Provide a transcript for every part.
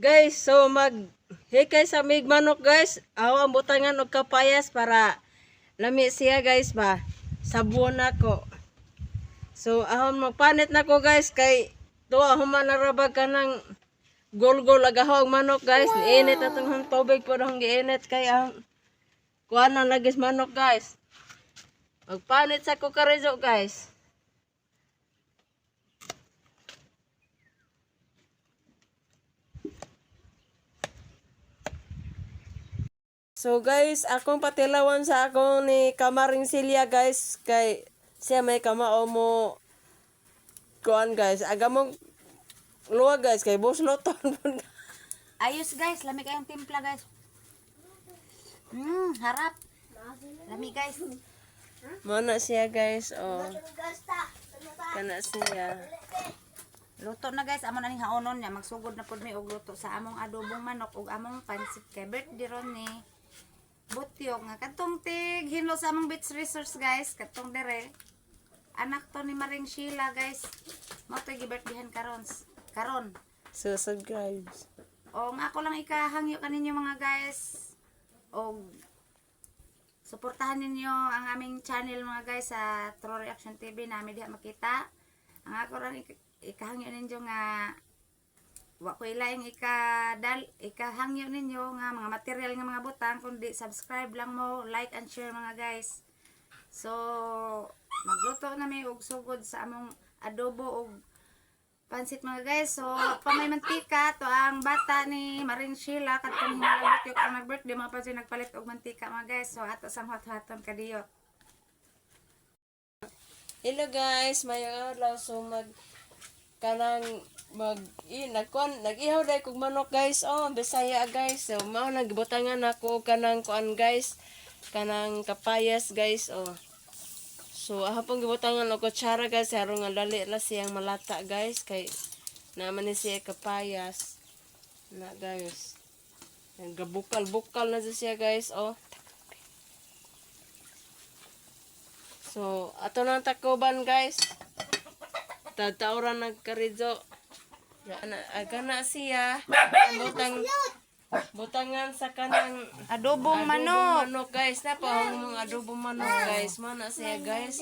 Guys, so hikay sa mig manok guys. Awang butangan og kapayas para lami siya guys ba. Sabon ako. So ahon magpanit nako guys kay to ahon manarabag ka ng gol-gol agahog manok guys. Init atong tubig po dong giinit kay ang kuan na lagis manok guys. Magpanit sa kukarizo guys. So guys, akong patilawan sa akong ni Kamaring Silya guys kay siya may kamao mo kuan guys. Aga mong luwag guys kay busloton. Ayos guys, lami kayong timpla guys. Harap. Lami guys. Mana siya guys, oh. Kana siya. Luto na guys, amo na ning haonon niya. Magsugod na pud mi og luto sa among adobong manok ug among pansit kay birthday ron ni Butyog nga katong tig hinlo sa among beach resource guys, katong dere. Anak to ni Maring Sheila guys. Mo to gi-birthdayhan karon. So subscribe. O nga ako lang ikahangyo kaninyo mga guys. O suportahan ninyo ang aming channel mga guys sa True Reaction TV namin diha makita. Ang ako lang ikahangyo ninyo nga wa ko ilaing ikahangyo ninyo nga mga material nga mga butang kundi subscribe lang mo, like and share mga guys. So magluto na mi og sugod sa among adobo og pansit mga guys. So pamay mantika to ang bata ni Maring Sheila katong hinalabot yung ang nag-birthday mga pansin nagpalit og mantika mga guys. So ato sang hot-hoton kadiyot. Hello guys, mayong adlaw so kanang nag-ihaw dai kog manok guys. Oh, Bisaya guys. So mao nagbutangan ako kanang kuan guys. Kanang kapayas guys. Oh. So ahapon gibutangan og kutsara guys aron nga dali la siyang malata guys kay naman ni siya kapayas. Na guys. Gabukal-bukal na siya guys. Oh. So ato nang takoban guys. Tatauran nagkarizo. Aga na siya. Butangan sa kanang Adobong manok. guys. Napahong mga adobong manok guys. Mana siya guys.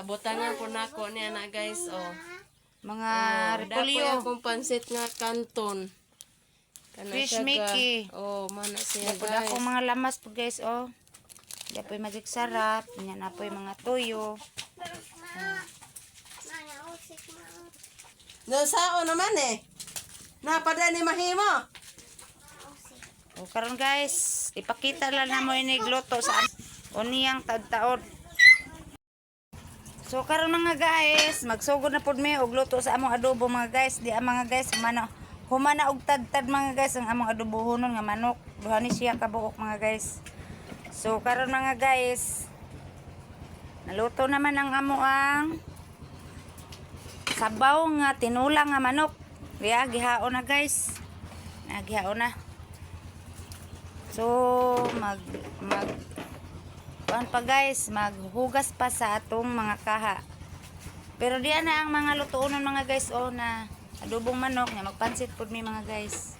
Butangan po nako niya na guys. Oh. Mga Dapoy repolyo. akong pansit nga kanton. Kana Fish siya Mickey. Oh, mana siya Dapat guys. akong mga lamas po guys, oh. Dapat magic sarap. Yan na po yung mga tuyo. No, sao naman eh. Napada ni mahimo. O karon guys, ipakita lang na mo inigluto sa uniyang taod-taod. So karon mga guys, magsugod na pud mi og luto sa among adobo mga guys. Di mga guys, humana og tad-tad mga guys ang among adobohonon nga manok. Duha ni siya kabuok mga guys. So karon mga guys, naluto naman ang amoang sabaw nga tinulang nga manok. Kaya gihaon na guys. Gihaon na. So kuan pa guys, maghugas pa sa atong mga kaha. Pero diyan na ang mga lutuonon mga guys oh na adobong manok nga magpansit pud mi mga guys.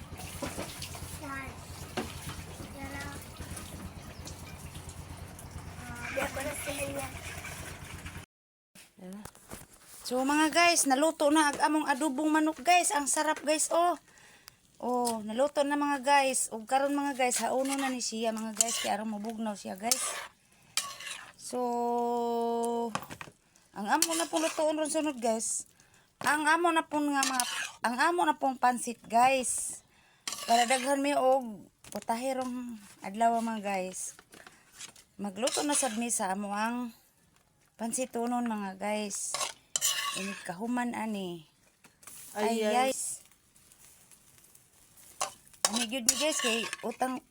So mga guys, naluto na ang among adobong manok guys. Ang sarap guys oh. Oh, naluto na mga guys. Ug karon mga guys, hauno na ni siya mga guys kay aron mabugnaw siya guys. So ang amo na pong lutoon ron sunod guys. Ang amo na pong pansit guys. Para daghan mi og putahirong adlaw mga guys. Magluto na sad mi sa amo ang pansitonon mga guys. Ini kahuman ani. Ay guys. Ani gyud ni guys kay utan.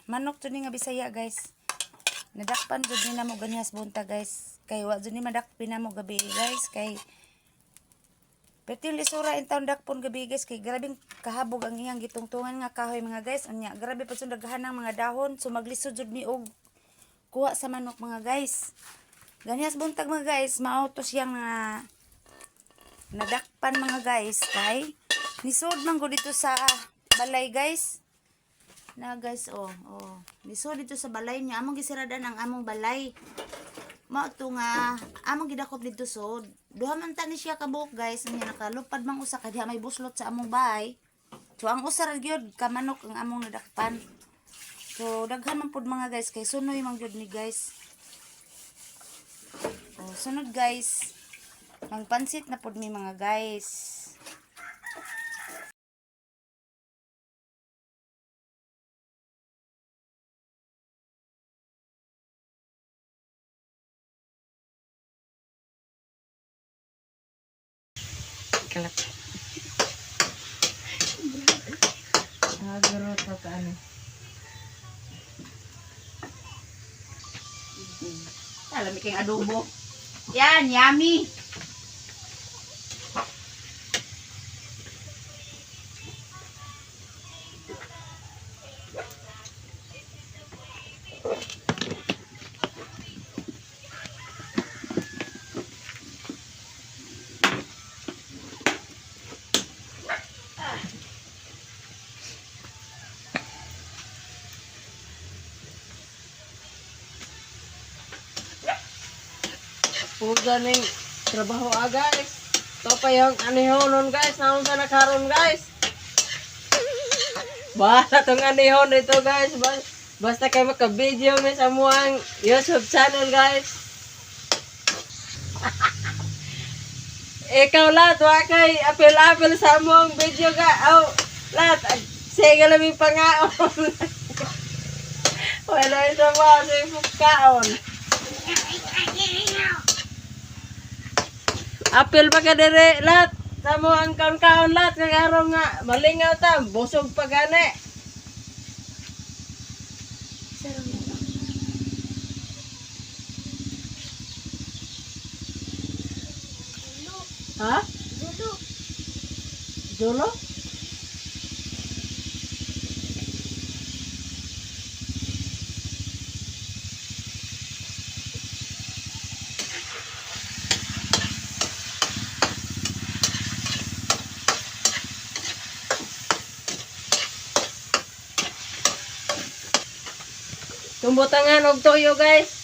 Manok jud ni nga Bisaya guys. Nadakpan jud ni namo ganihas bunta guys. Kay wa jud ni madakpin namo gabi guys kay perting lisura in taon dakpon gabi guys kay grabing kahabog ang iyang gitungtungan nga kahoy mga guys. Unya grabe pa sud daghanang mga dahon so maglisod jud mi og kuha sa manok mga guys. Ganihas buntag mga guys, mao to siyang nadakpan mga guys kay nisod man go dito sa balay guys. Na guys, Miso dito sa balay niya. Among gisiradan ang among balay. Mao to nga among gidakop dito so duha man ta ni siya kabuok guys. Nya nakalupad mang usa ka diha may buslot sa among bahay. So ang usa ra gyud ka manok ang among nadakpan. So daghan man pud mga guys kay sunoy man gyud ni guys. Sunod guys. Magpansit na pud mi mga guys. Kalak. Agaro to ka ano. Alam kay adobo. Yan, yummy. Puga ning trabaho guys. To pa yung anihon nun guys. Naon sa nakaroon guys. Basta tong anihon dito guys. Basta kayo maka-video mi sa muang YouTube channel guys. Ikaw lahat, wa kay apil-apil sa muang video ga. Lahat, sige lang yung pangaon. Wala yung trabaho sa yung kaon. Apil pa ka dire lahat. Sa mo ang kaon-kaon lahat. Kagaraw nga. Malingaw ta. Busog pa gani. Ha? Julo? Tumbutangan og toyo guys.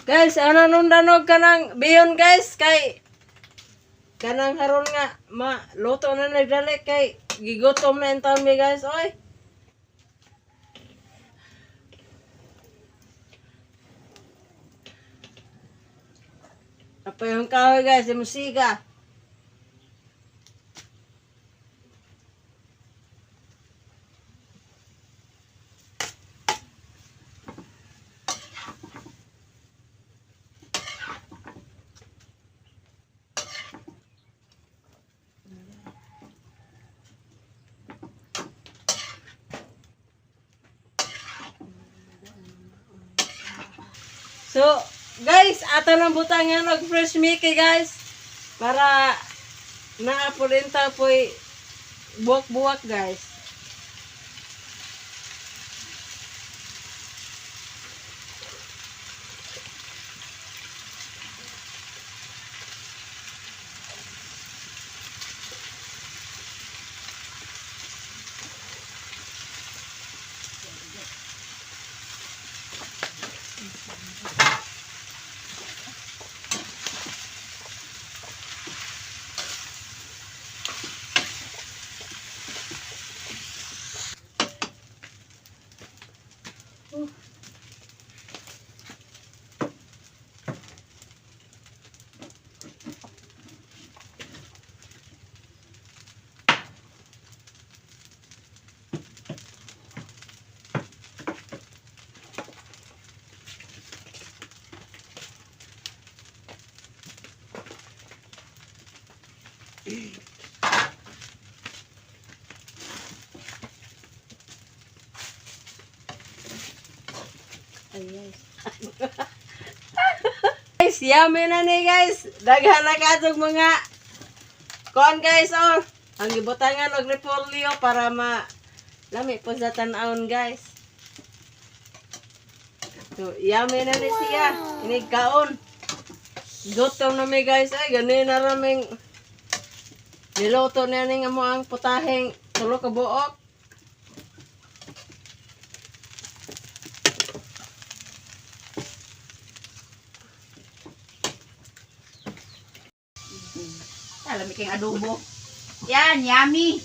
Guys, ano nung danog kanang biyon guys kay kanang haron nga luto na nagdali kay gigutom na entaw mi guys oy. Apa yung kahoy guys, yung musika. So, guys, ato ng butangan og fresh Mickey, guys. Para naapulenta po'y buwak-buwak, guys. Ay, guys. Guys, yummy na ni guys. Daghan na katong mga kuan guys oh. Ang gibutangan og repolyo para lami po sa tan-awon guys. So, yummy na ni siya. Inig kaon. Gutom na mi guys. Ay, ganin na raming niluto na ni nga mo ang putaheng tulo ka buok. Alam kang adobo. Yan, yummy.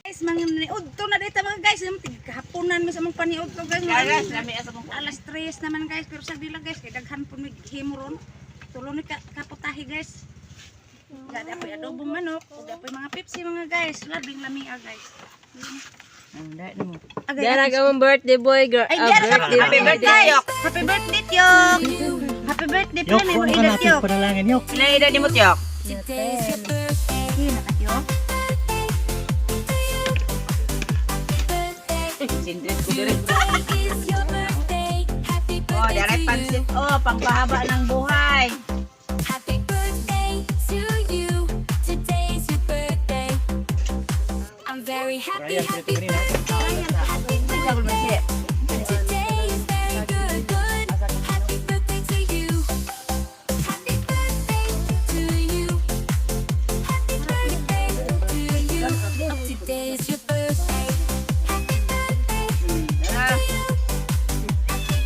Guys, manginiud to na dito mga guys. Kahaponan mo sa mga paniud to guys. Guys, lami asa mong Alas 3 naman guys, pero sa dila guys, kay daghan po may himuron. Tulo ni kaputahi guys. Gada po adobo manok, gada po mga Pepsi mga guys. Labing lamia guys. Diyan na gamang birthday boy girl. Ay, diyan happy birthday. Happy birthday, Tyok. Happy birthday po ni mo edad Tyok. Panalangin yok. Ilan edad ni mo, Tiyok? Sino ka Tyok? Sindrit ko diri. Oh, direct pansit. Oh, pangpahaba ng buhay. Happy birthday to you. Today's your birthday. I'm very happy, happy birthday. Sabol man siya. Today is very good, good. Happy birthday to you. Happy birthday to you. Happy birthday to you. Today is your birthday. Happy birthday Ah,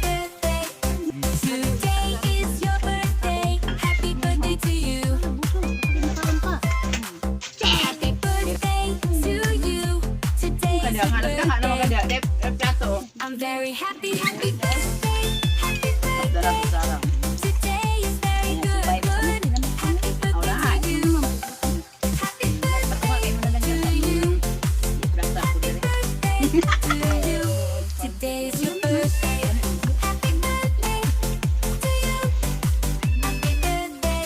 birthday. Today is your birthday. Happy birthday to you. Happy birthday to you. Today is kada your halos ka nga naman birthday. kada. Dep plato. I'm very happy, happy birthday. Happy birthday. Darang sarang. Today is very good, good. Happy birthday to you. Happy birthday to you. Plata ko diri. To you. Today is your birthday. Happy birthday to you. Happy birthday.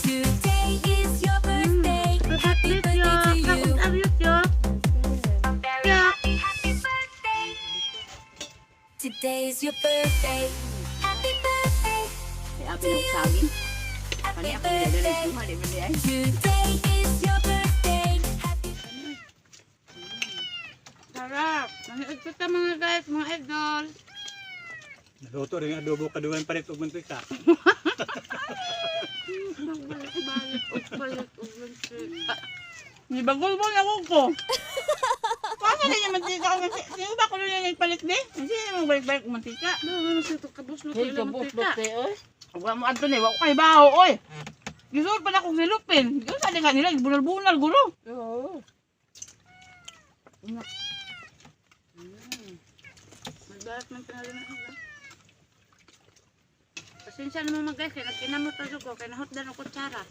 Today is your birthday. Happy birthday to you. I'm very happy, happy birthday. Today is your birthday. Happy birthday. May abi ng saging. Kani Happy ako diri diri birthday. cuma di beli ay. Today is your birthday. Happy Sarap. Nanood ko ta mga guys, mga idol. Naluto rin adobo kadugan palit ug mantika. Ni bagol mo na ko. Paano na yung mantika ko? Sino ba ko na nagpalit di? Sino mo balik-balik mantika? Ano sa ito kabus no Hey, ito kabus mantika. bote oy. Huwag mo adto ni, wako kay baho, oy. Gisod pa na kong silupin. Gisod sa ka nila, bunal-bunal, gulo. Oo. Magbalat man pinali na ako. Pasensya naman mga guys, kaya nagkinamot na ko, kaya nahot na ng kutsara.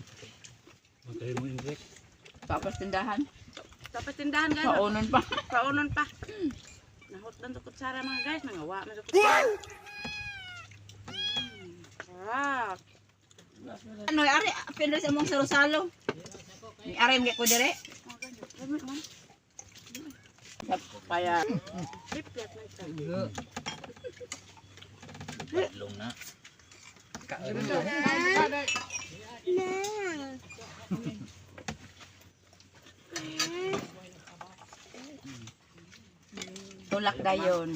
Matay mo inject. Tapos tindahan. Tapos tindahan guys, Paunon pa. paunon pa. Nahot na ng kutsara mga guys, nangawa na ng kutsara. Sarap. Ano, ari, pindre sa mong sarusalo. Ni ari, mga ko dire. Lamig man. Kaya, Triplet na ito. tulak dayon.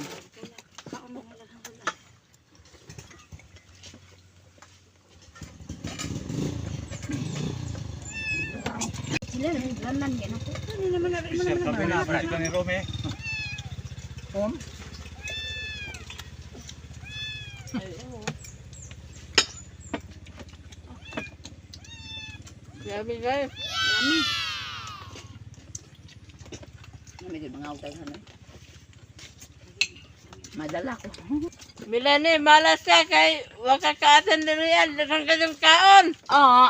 Sila, laman yan ako. Chef kami na practice ni Rome. Om. Grabe guys. Yummy. Namigil mga utay ka na. Madala ko. Milani, malas ka kay waka kaatan din yan. Dagang kanyang kaon. Oo.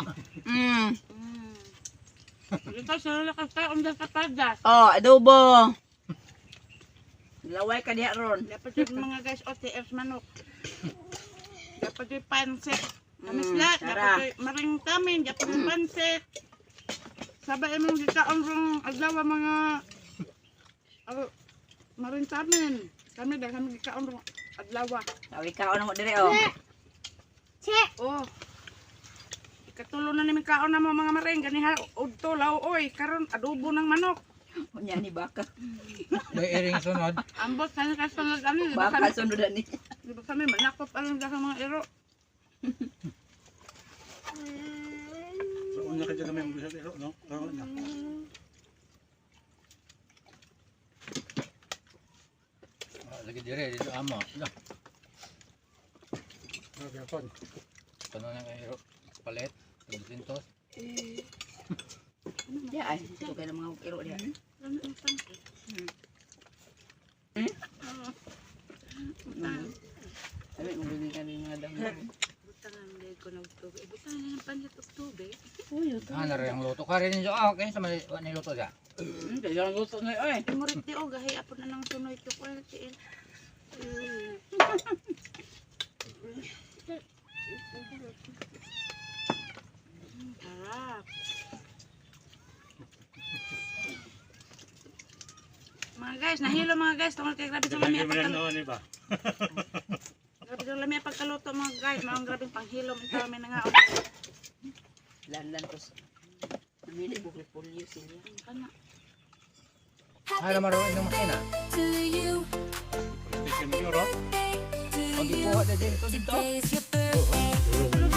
Ito sa lakas ka, umdal ka tadas. Oh, adobo. Laway ka diha ron. Dapat yung mga guys OTFs manok. Dapat yung pansit. Kamis lahat. Dapat yung maring kamin. Dapat yung pansit. Sabay mong gikaon rong adlaw mga maring kamin. Kami dahil kami gikaon rong adlaw. Sabi ka mo dire oh. Oh. Ikatulo na namin kaon na mo mga maring. Ganiha udto law oy. Karon adobo ng manok. Kunya ni baka. May iring sunod. Ambot kami kasunod kami. Baka sunod ni. Di ba kami manakop alam sa mga ero. So, unya ka dyan kami ang bisag ero, no? Pero na. Lagi dire dito amo. No. Okay, kon. Kuno na kayo palit, 200. Dia ay, ito kaya mga iro dia. Sabi mo bili ka ng mga damo. Butangan dahil ko ng tubig. Butangan ng panjat of tubig. Ah, nara yung luto ka rin jo. Ah, okay, sa mali niluto siya. Kaya ang gusto na oy. Murit ti o gahi apon na ng sunoy to ko tiin. Harap. Mga guys, nahilo mga guys. Tungkol kay grabe sa lami Dagdag mo yan pagkaluto. noon, iba. Grabe sa lami pagkaluto mga guys. Mga grabing panghilo. Ito kami na nga. Landan ko. Namili bukli polio sila. Kana. Ah, naman rin ng makina. To you, Station Euro. Pag ipuha na dito dito. today's your birthday. Today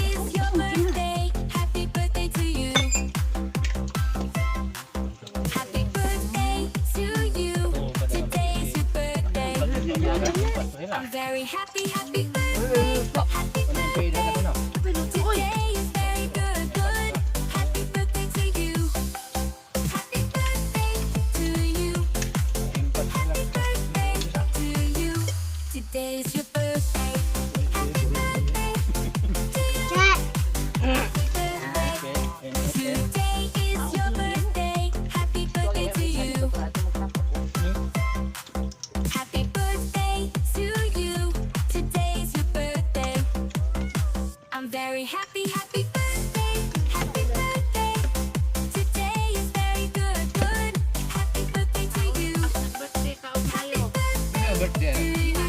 is your birthday. Happy birthday to you. Happy birthday to you. Today's your birthday. I'm very happy, happy birthday. Happy Today is very good, good. Happy birthday to you. Happy birthday to you. Birthday to you. Today's your birthday. Happy birthday to you. Today is your birthday. Happy birthday to you. Happy birthday to you. Today's your birthday. I'm very happy, happy birthday. Happy birthday. Today is very good, good. Happy birthday to you. Birthday ka o tayo. Ano birthday? To you.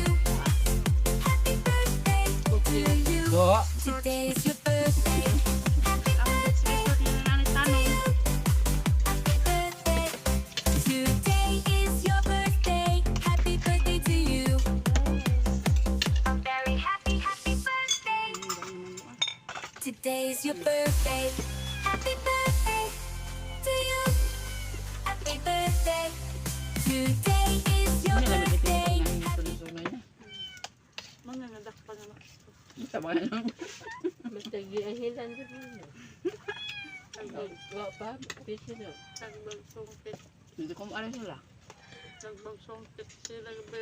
Happy birthday to you. So, Today's your birthday. Happy Ang next resort na namin tanong. birthday. Today is your birthday. Happy birthday to you. I'm very happy, happy birthday. Today's your birthday. Happy birthday to you. Happy birthday. Today is your birthday. Mga nadak pa naman. Sama lang. Basta giahilan din mo. Wa pa, pisi na. Tagbag songkit. Hindi ko maaari sila. Tagbag songkit sila gabi.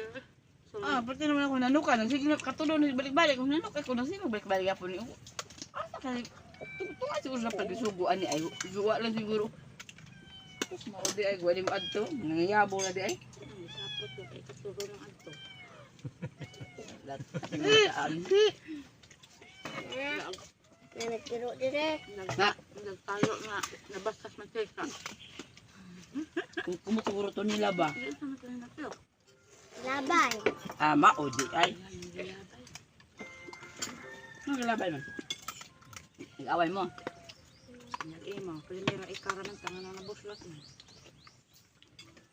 Ah, pati naman ako nanukan. Sige, katulong balik-balik. Kung nanuk ako na sino balik-balik ako niyo. Asa ka tungtungan siguro na pagisuguan ni ay guwa lang siguro. Tapos maudi ay guwa mo adto. Nangayabo na di ay. Sapot ko kay katuro ng adto. Nagtayo na nabastas man teka. Kung kumusiguro to nila ba? Hindi sa mga na to. Ah, maudi ay. Ano galabay man? Nag-away mo. Nag-imo, primero ikara man tangan na buslat mo.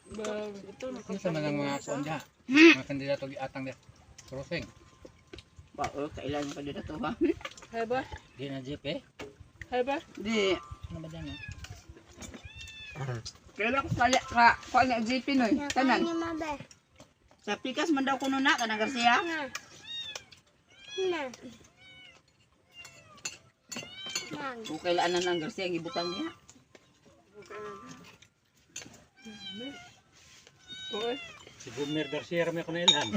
Ito na ano sa mga kuan diha? Mga kandidato atang dia. Crossing. Ba, kailan pa dito to ha? Hay ba? Di na jeep eh. Hay ba? Di, Ano ba dyan? kailan ko kaya ka nga GP noy. Tanan. Sa pikas man daw kuno na kanang Garcia. Kung kailan ang Garcia ang ibutang niya. Si Gumer Garcia rami ako na ilan.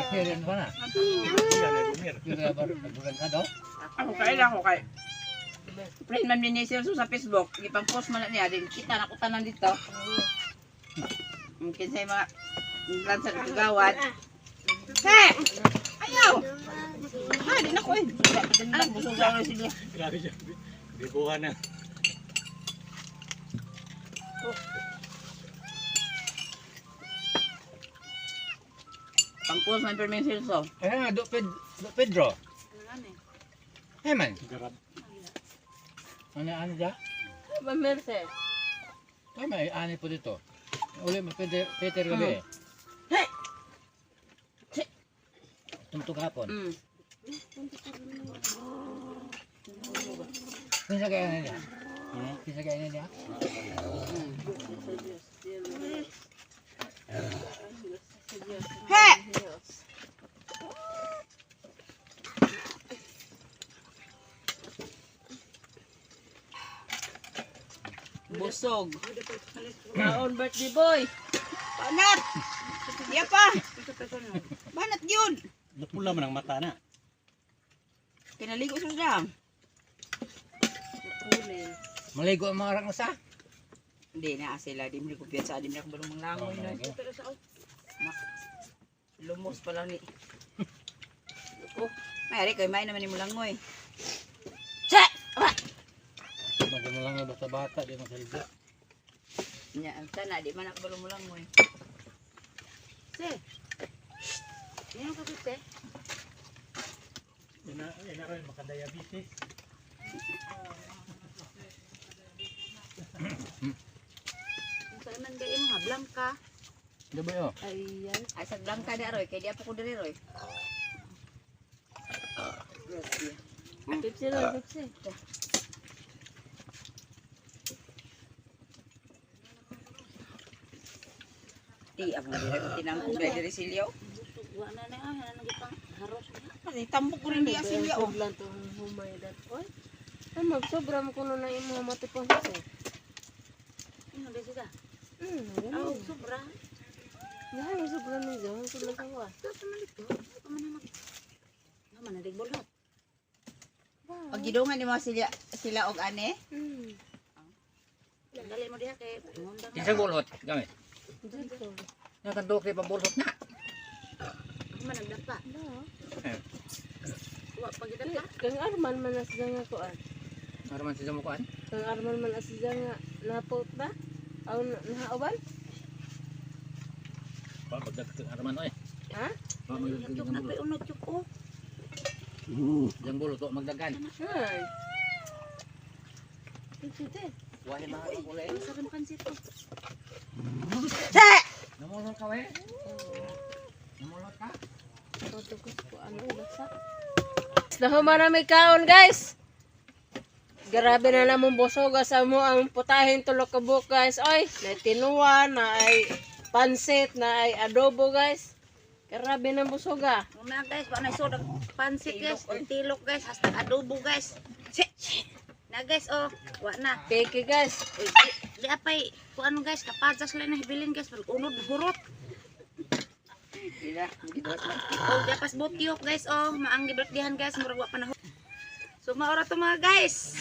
Kailan ba na? Yan, ay Gumer. Yung ba nagbulan ka do? Ako kailan ko kay. Friend man ni Celso sa Facebook, ipang-post man na niya din kita na ko tanan dito. Mungkin sa mga lansa ng kagawad. Hey! Ayaw! Ah, di na ko eh. Ah, busog lang na sila. Grabe siya. Bibuhan na. Pang-post man pero may Celso. Eh, do Pedro. Eh man. Garab. Ano dyan? Mamerse. Ay, may ani po dito. Uli, may Peter gabi eh. Tumtog hapon. Kinsa kaya na niya? Kinsa kaya na niya? He! Busog. Kaon birthday boy. Banat! Iya pa! Banat yun! Napula man ang mata na. Pinaligo sa dam. Maligo ang mga orang usa. Hindi na sila, di mo ko piyansa, di mo ko balong manglangoy na. Lumos pa lang ni. Oh, mayari kayo, may naman ni mo langoy. Che! Aba! Magi mo lang basta bata, di masalga. Nya, ang sana, di man ako balong mo langoy. Che! Yan ang kapit, Ina rin makadiabetes. Saan man kayo mga blanca? Di ba yun? Ayan. Ay, sa blanca di aroy, kaya di ako ko dali roy. Pepsi lang, Pepsi. Di, ako na dili ko tinangkog na diri silyo. Tambok ko rin di silyo. Busog lang itong humay dat. Oy. Ay, magsobra mo kuno na imo matipon sa. Ano di sila? Ganun. Sobra. Yan, sobra ni Jo. Ang sulat ako ah. Naman na digbolot. Pag gidungan ni mo sila og ane, dali mo diha kay mundang. Kinsa gulot? Gamit. Dito. Nakandok kay pabulot na. Man nagdapa. Wa pag gidapa. Kang Arman man asda nga ko ah. Araman sa mukuan. Kang Arman man asda nga napot ba? Aw nahauban? Pa pagdag araman oy. Ha? Pa magdag Juk ng na bulot. unod juk oh. Yang bulot to magdagan. Hay. Pepsi. Wa ni mga kulay. Sa kan pansit ko. Namulot ka we? Namulot ka? Tutukos ko ano lasa. Nahuman na may kaon guys. Grabe na namong busog sa mo ang putahin tulok ka buok guys. Oy, na tinuwa na ay pansit na ay adobo guys. Grabe na busog ah. Una guys, pa na soda pansit guys, tilok guys, hasta adobo guys. Na guys oh, wa na. Keke guys. Uy, di apay kuan guys, kapadas lang na hibilin guys, pag unod hurot. Dila, oh, dapas butyok guys oh, maang gibirthdayan guys, murag wa panahon. So maora to mga guys.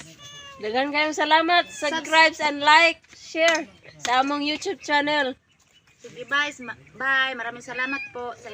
Dagan kayong salamat. Subscribe and like, share sa among YouTube channel. Sige bye, bye. Maraming salamat po sa